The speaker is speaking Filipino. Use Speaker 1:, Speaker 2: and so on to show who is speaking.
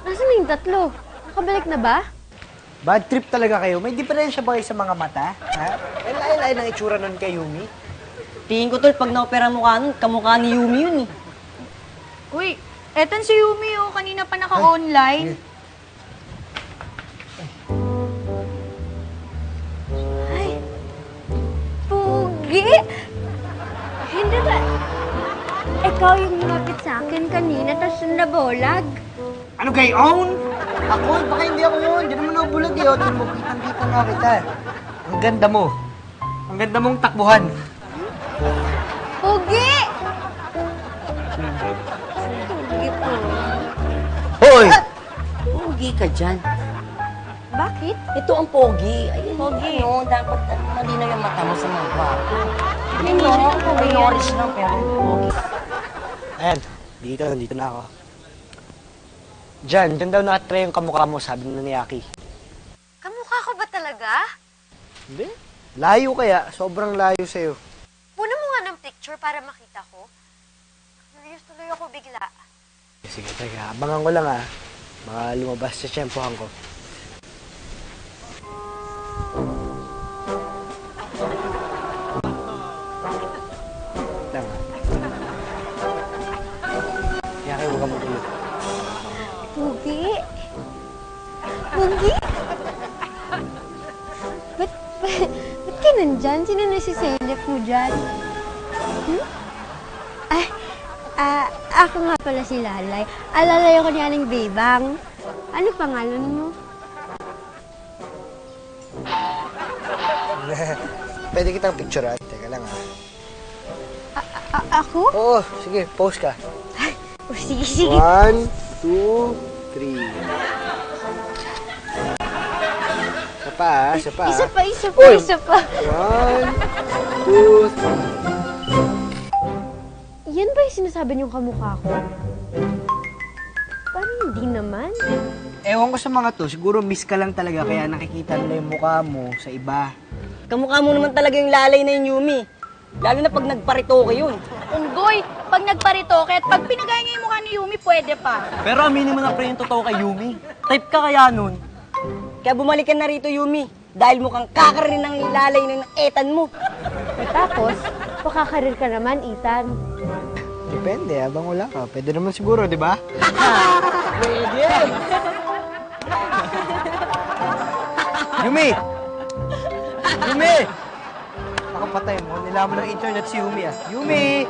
Speaker 1: Nasaan na yung tatlo? Nakabalik na ba?
Speaker 2: Bad trip talaga kayo. May diferensya ba kayo sa mga mata? Ha? May layo-layo ng itsura nun kay Yumi.
Speaker 3: Tingin ko, tol, pag na-opera mukha nun, kamukha ni Yumi yun eh.
Speaker 4: Uy, etan si Yumi oh. Kanina pa naka-online.
Speaker 1: Ay, Pugi! Hindi ba? Ikaw yung lumapit sa akin kanina, tapos nabolag.
Speaker 2: Ano gayon? Ako? Baka hindi ako yun. Di naman ako bulag eh. Tignan mo, kitang-kita nga kita. Ang ganda mo. Ang ganda mong takbuhan.
Speaker 1: Pugi! Pugi po.
Speaker 2: Hoy!
Speaker 3: Pogi ka dyan.
Speaker 1: Bakit?
Speaker 3: Ito ang pogi. Ay,
Speaker 1: Pogi.
Speaker 3: Ano, dapat malinaw yung mata mo sa mga gwapo. Ano, minorish lang, pero pogi.
Speaker 2: Ayan, nandito na ako. Diyan daw nakatry yung kamukha mo, sabi na ni Aki.
Speaker 1: Kamukha ko ba talaga?
Speaker 2: Hindi. Layo kaya, sobrang layo sa'yo.
Speaker 1: Puna mo nga ng picture para makita ko. Nalius tuloy ako bigla.
Speaker 2: Sige, teka, abangan ko lang ah. Mga lumabas sa tiyempohan ko. Lang ah. Yaki, huwag ka matulog.
Speaker 1: Pugi? Pugi? Ba't ka nandyan? Sino nasiselef mo dyan? Ako nga pala si Lalay. Alalay ako ni Aling Bebang. Ano pangalan mo?
Speaker 2: Pwede kitang picturean. Teka lang ah.
Speaker 1: Ako?
Speaker 2: Oo, sige, pose ka.
Speaker 1: Oh, sige, sige.
Speaker 2: 1, 2, 3. Isa pa ah, isa pa ah.
Speaker 1: Isa pa, isa pa,
Speaker 2: Uy!
Speaker 1: isa pa.
Speaker 2: 1, 2, 3.
Speaker 1: Yan ba yung sinasabi niyong kamukha ko? Parang hindi naman.
Speaker 2: Ewan ko sa mga to, siguro miss ka lang talaga kaya nakikita nila yung mukha mo sa iba.
Speaker 3: Kamukha mo naman talaga yung lalay na yung Yumi. Lalo na pag nagparitoke yun.
Speaker 4: Unggoy, pag nagparitoke at pag pinagaya niya yung mukha ni Yumi, pwede pa.
Speaker 3: Pero aminin mo na pre yung totoo kay Yumi. Type ka kaya nun. Kaya bumalik ka na rito, Yumi. Dahil mukhang kakarin ng lalay ng etan mo.
Speaker 1: Tapos, makakarir ka naman, Ethan.
Speaker 2: Depende, habang wala ka. Pwede naman siguro, di ba?
Speaker 3: Pwede.
Speaker 2: Yumi! Yumi! Nakapatay mo, nilaman ng internet si Yumi ah. Yumi!